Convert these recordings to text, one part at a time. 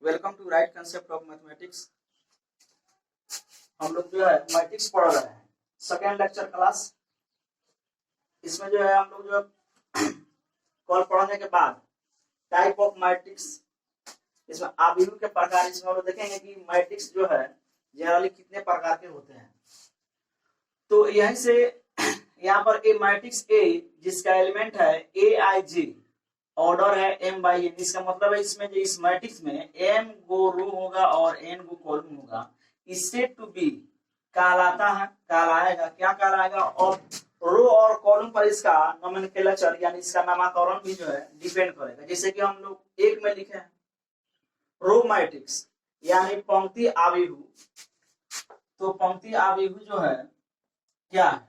Welcome to right concept of mathematics. हम लोग जो है मैट्रिक्स पढ़ रहे हैं, सेकेंड लेक्चर क्लास। इसमें जो है हम लोग जो कल पढ़ने के बाद टाइप ऑफ मैट्रिक्स, इसमें आव्यूह के प्रकार, इसमें हम लोग देखेंगे कि मैट्रिक्स जो है जनरली कितने प्रकार के होते हैं। तो यहीं से यहाँ पर ए मैट्रिक्स ए जिसका एलिमेंट है ए आई जी, ऑर्डर है एम बाई एन। इसका मतलब है इसमें जो इस मैट्रिक्स में एम गो रो होगा और एन गो कॉलम होगा। इससे टू बी कहलाता है, कहलाएगा, क्या कहलाएगा, और रो और कॉलम पर इसका नोमेनक्लेचर यानी इसका नामकरण भी जो है डिपेंड करेगा। जैसे कि हम लोग एक में लिखे हैं रो मैट्रिक्स यानी पंक्ति आव्यूह, तो पंक्ति आव्यूह जो है क्या है,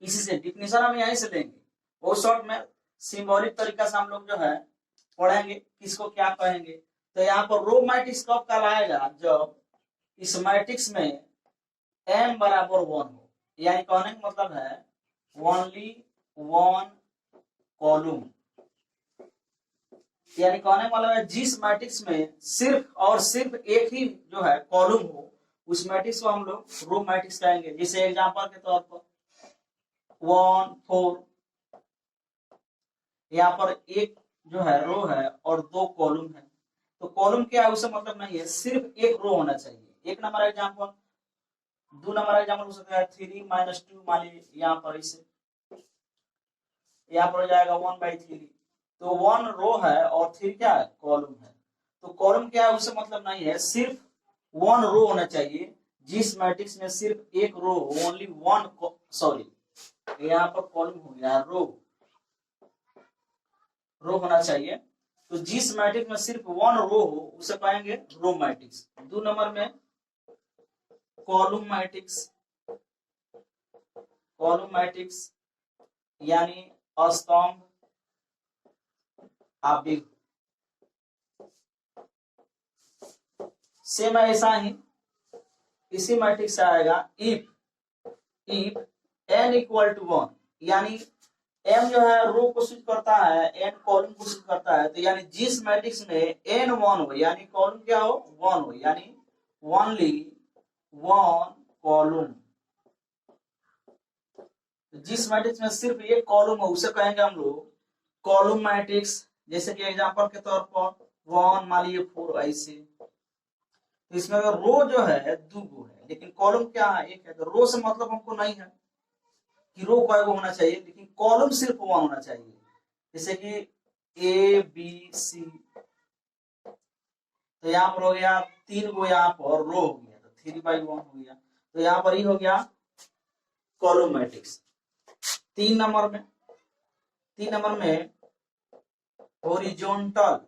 इसी से डिफिनेशन हम यहीं से लेंगे। वो शॉर्ट में सिंबॉलिक तरीका से हम लोग जो है पढ़ेंगे किसको क्या कहेंगे। तो यहाँ पर रो मैट्रिक्स कब कहलाएगा, जब इस मैट्रिक्स में m बराबर 1 हो, यानी कहने का मतलब है ओनली वन कॉलम, यानी कहने का मतलब है जिस मैट्रिक्स में सिर्फ और सिर्फ एक ही जो है कॉलम हो उस मैट्रिक्स को हम लोग रो मैट्रिक्स कहेंगे। जैसे एग्जांपल के तौर पर 1 4, यहाँ पर एक जो है रो है और 2 कॉलम है। तो कॉलम क्या है उससे मतलब नहीं है, सिर्फ एक रो होना चाहिए। एक नंबर एग्जांपल, 2 नंबर एग्जांपल हो सकता है 3 - 2, मान लीजिए यहाँ पर इसे, यहाँ पर हो जाएगा 1/3। तो 1 रो है और 3 क्या है, कॉलम है। तो कॉलम क्या है उससे मतलब नहीं है, सिर्फ 1 रो होना चाहिए। जिस मैट्रिक्स में सिर्फ एक रो, ओनली वन, सॉरी यहाँ पर कॉलम हो गया, रो होना चाहिए। तो जिस मैट्रिक्स में सिर्फ 1 रो हो उसे कहेंगे रो मैट्रिक्स। 2 नंबर में कॉलम मैट्रिक्स, कॉलम मैट्रिक्स यानी स्तंभ आव्यूह। सेम ऐसा ही इसी मैट्रिक्स से आएगा इफ n इक्वल टू 1, यानी m जो है रो को सूचित करता है, n कॉलम को सूचित करता है। तो यानी जिस मैट्रिक्स में n 1 हो, यानी कॉलम क्या हो, 1 हो, यानी ओनली वन कॉलम। जिस मैट्रिक्स में सिर्फ एक कॉलम हो उसे कहेंगे हम लोग कॉलम मैट्रिक्स। जैसे कि एग्जांपल के तौर पर 1 मान लीजिए 4 ऐसे। तो इसमें अगर रो जो है 2 गो है लेकिन कॉलम क्या है, एक है। तो रो से मतलब हमको नहीं है कि रो कई गो होना चाहिए, लेकिन कॉलम सिर्फ 1 होना चाहिए। जैसे कि ए बी सी, तो यहाँ पर हो गया 3 गो, यहाँ पर रो हो गया, तो 3/1 हो गया। तो यहाँ पर ही हो गया कॉलम मैट्रिक्स। 3 नंबर में हॉरिजॉन्टल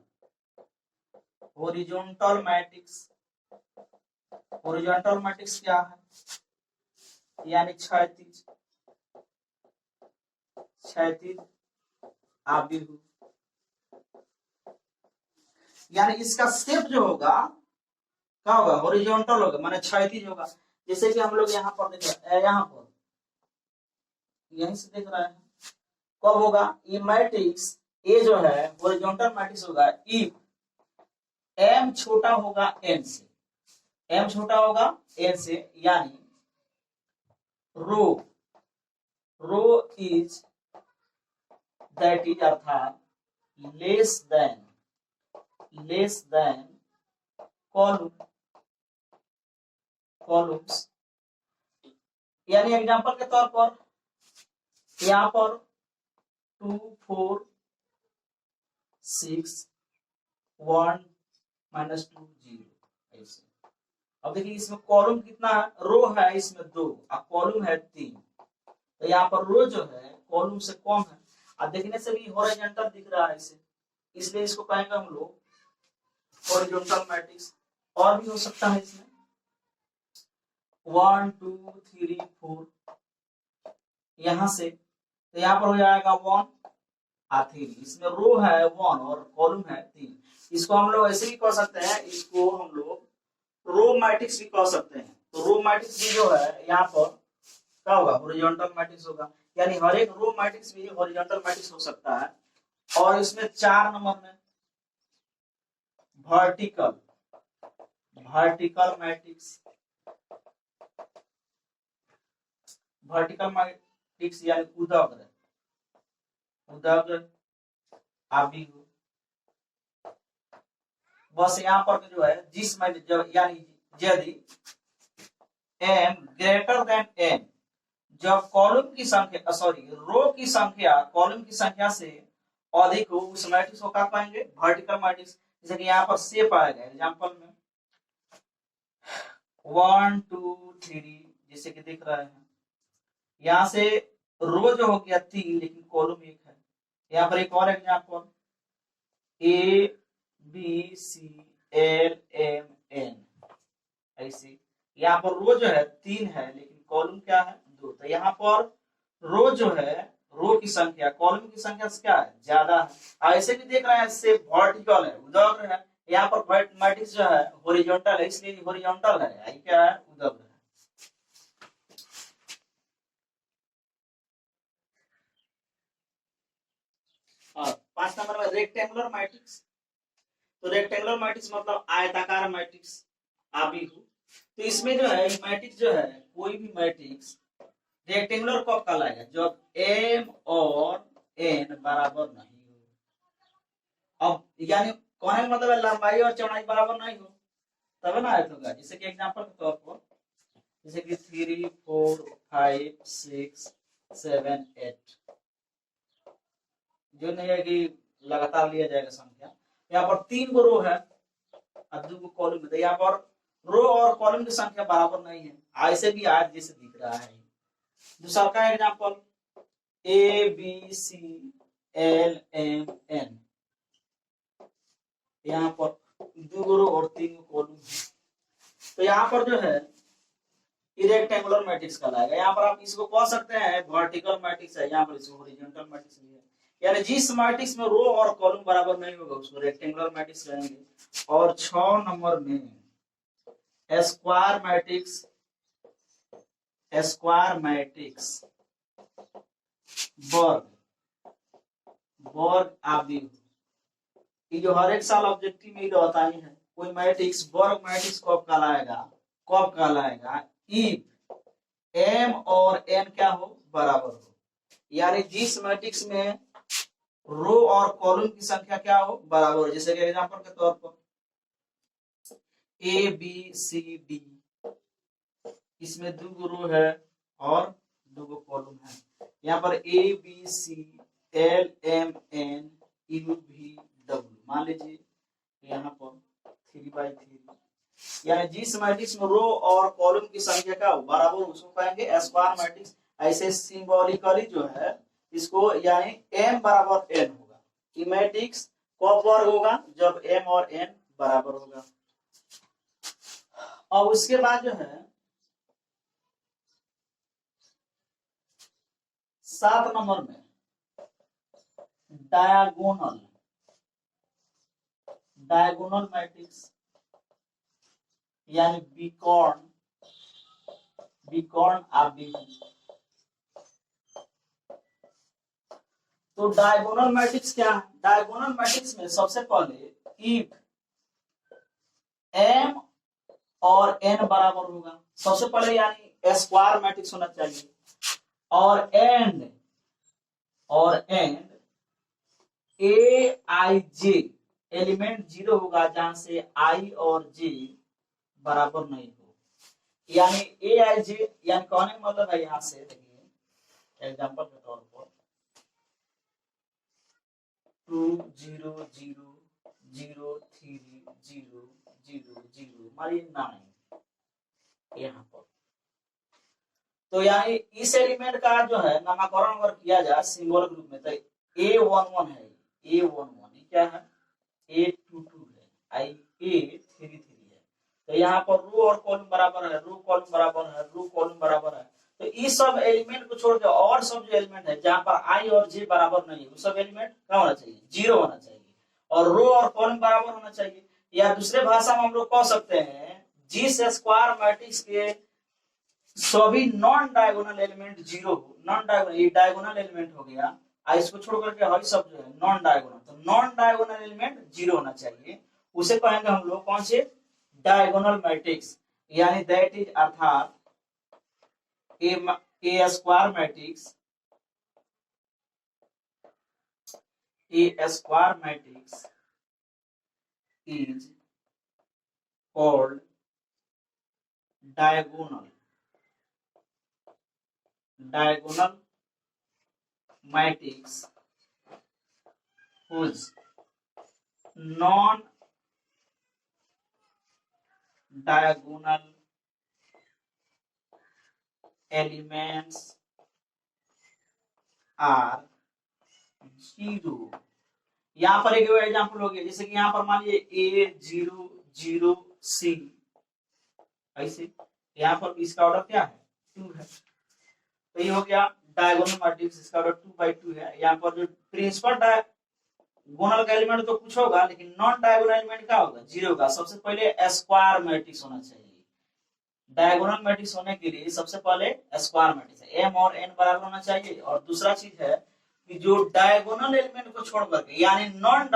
मैट्रिक्स। हॉरिजॉन्टल मैट्रिक्स क्या है, यानी क्षैतिज आव्यूह, यानी इसका शेप जो होगा क्या होगा, हॉरिजॉन्टल होगा, माने क्षैतिज होगा। जैसे कि हम लोग यहाँ पर देख रहे हैं, यहाँ पर यहीं से देख रहे हैं, कब होगा ये मैट्रिक्स ए जो है हॉरिजॉन्टल मैट्रिक्स होगा इफ m छोटा होगा n से, m छोटा होगा n से, यानी रो इज दैट इज अर्थात लेस देन कॉलम्स। यानी एग्जांपल के तौर पर यहाँ पर 2 4 6 1 - 2 0 ऐसे। अब देखिए इसमें कॉलम कितना है, रो है इसमें 2 और कॉलम है 3। तो यहाँ पर रो जो है कॉलम से कम है, और देखने से भी हॉरिजॉन्टल दिख रहा है इसे, इसलिए इसको कहेंगे हम लोग हॉरिजॉन्टल मैट्रिक्स। और भी हो सकता है इसमें 1 2 3 4 यहां से, तो यहाँ पर हो जाएगा 1 और 3। इसमें रो है 1 और कॉलम है 3। इसको हम लोग ऐसे भी कह सकते हैं, इसको हम लोग रो मैट्रिक्स भी कह सकते हैं। तो रो मैट्रिक्स भी जो है यहाँ पर क्या होगा, हॉरिजॉन्टल मैट्रिक्स होगा, यानी हर एक रो मैट्रिक्स भी हॉरिजॉन्टल मैट्रिक्स हो सकता है। और इसमें 4 नंबर में vertical vertical matrix, vertical matrix यानी उदग्र, उदग्र आव्यूह। बस यहाँ पर जो है जिसमें यानी यदि m ग्रेटर देन n, जब कॉलम की संख्या रो की संख्या कॉलम की संख्या से अधिक हो, उस मैट्रिक्स को क्या कहेंगे? Vertical matrix. जैसे कि यहाँ पर शेप आएगा एग्जांपल में 1 2 3, जैसे कि दिख रहा है यहाँ से रो जो हो गया 3 लेकिन कॉलम 1 है। यहाँ पर एक और example A B C L M N, ऐसे यहाँ पर रो जो है 3 है लेकिन कॉलम क्या है? 2। तो यहाँ पर रो जो है रो की संख्या कॉलम की संख्या से क्या है? ज्यादा है। ऐसे भी देख रहे हैं इससे वर्टिकल है, उदग्र है। यहाँ पर मैट्रिक्स जो है हॉरिजॉन्टल है, इसलिए हॉरिजॉन्टल है, आई क्या है? उदग्र है। और 5 नंबर में रेक्टेंगुलर मैट्रिक्स। तो रेक्टेंगुलर मैट्रिक्स मतलब आयताकार मैट्रिक्स आव्यूह। तो इसमें जो है मैट्रिक्स जो है कोई भी मैट्रिक्स रेक्टेंगुलर कब कहलाएगा? जब m और n बराबर नहीं हो। अब यानी कहने का मतलब है लंबाई और चौड़ाई बराबर नहीं हो तब ना आयत होगा। जैसे कि एग्जांपल के तौर पर जैसे कि 3 4 5 6 7 8, जो नहीं है कि लगातार लिया जाएगा संख्या। यहाँ पर 3 गो रो है और 2 गो कॉलम है, यहाँ पर रो और कॉलम की संख्या बराबर नहीं है। ऐसे भी आज जैसे दिख रहा है। दूसरा का example A B C L M N, यहाँ पर 2 रो और 3 कॉलम है। तो यहाँ पर जो है रेक्टेंगुलर मैट्रिक्स कहलाएगा। यहाँ पर आप इसको कह सकते हैं वर्टिकल मैट्रिक्स है, यहाँ पर इसको हॉरिजॉन्टल मैट्रिक्स भी है। यानी जिस मैट्रिक्स में रो और कॉलम बराबर नहीं होगा उसको रेक्टेंगुलर मैट्रिक्स कहेंगे। और 6 नंबर में स्क्वायर मैट्रिक्स, स्क्वायर मैट्रिक्स वर्ग, वर्ग आव्यूह। ये जो हर एक साल ऑब्जेक्टिव में रहता ही है। कोई मैट्रिक्स वर्ग मैट्रिक्स कब कहलाएगा? कब कहलाएगा? इफ m और n क्या हो? बराबर हो। यानी जिस मैट्रिक्स में रो और कॉलम की संख्या क्या हो? बराबर हो। जैसे कि एग्जांपल के तौर पर A B C D, इसमें 2 रो है और 2 कॉलम है। यहाँ पर A B C L M N U V W, मान लीजिए यहाँ पर 3/3। यानी जिस मैट्रिक्स में रो और कॉलम की संख्या का बराबर उसको कहेंगे स्क्वायर मैट्रिक्स। ऐसे सिंबॉलिकली जो है इसको यानी m बराबर n होगा। ये मैट्रिक्स कब वर्ग होगा? जब m और n बराबर होगा। और उसके बाद जो है 7 नंबर में डायगोनल, डायगोनल मैट्रिक्स यानी विकर्ण, विकर्ण आव्यूह। तो डायगोनल मैट्रिक्स क्या है? डायगोनल मैट्रिक्स में सबसे पहले इफ m और n बराबर होगा, सबसे पहले यानी स्क्वायर मैट्रिक्स होना चाहिए। और and A I J element 0 होगा जहां से i और j बराबर नहीं हो। यानी ए आई जे यानी कहने का मतलब है यहाँ से देखिए एग्जांपल के तौर पर 2 0 0 0 3 0 0 0 मानिए 9 यहाँ पर। तो यानी इस एलिमेंट का जो है नामकरण अगर किया जाए सिंबल ग्रुप में तो A11 है, A11 ये क्या है? A22 है, A33 है। तो यहाँ पर रो और कॉलम बराबर है, रो कॉलम बराबर है, रो कॉलम बराबर है। तो इस सब एलिमेंट को छोड़ के और सब जो एलिमेंट है जहाँ पर i और j बराबर नहीं है वो सब एलिमेंट क्या होना चाहिए? 0 होना चाहिए। और रो और कॉलम बराबर होना चाहिए। या दूसरे भाषा में हम लोग कह सकते हैं जिस स्क्वायर मैट्रिक्स के सभी नॉन डायगोनल एलिमेंट 0 हो, नॉन डायगोनल ये डायगोनल एलिमेंट हो गया, इसको छोड़ करके हर सब जो है नॉन डायगोनल, तो नॉन डायगोनल एलिमेंट 0 होना चाहिए। उसे कहेंगे हम लोग कौन से, डायगोनल मैट्रिक्स, यानी दैट इज अर्थात a square matrix, a square matrix is called diagonal matrix whose non diagonal elements are zero। यहाँ पर एक एग्जाम्पल हो गया, जैसे कि यहाँ पर मान लीजिए A0 0 C, ऐसे यहाँ पर इसका ऑर्डर क्या है, 2 है, तो ये हो गया डायगोनल मैट्रिक्स, इसका ऑर्डर 2 by 2 है। यहाँ पर जो प्रिंसिपल डायगोनल का एलिमेंट तो कुछ होगा, लेकिन नॉन डायगोनल एलिमेंट क्या होगा, 0 होगा। सबसे पहले स्क्वायर मैट्रिक्स होना चाहिए, डायगोनल मैट्रिक्स होने के लिए सबसे पहले स्क्वायर मैट्रिक्स है, m और n बराबर होना चाहिए। और दूसरा चीज है कि जो डायगोनल एलिमेंट को छोड़ करके, यानी नॉन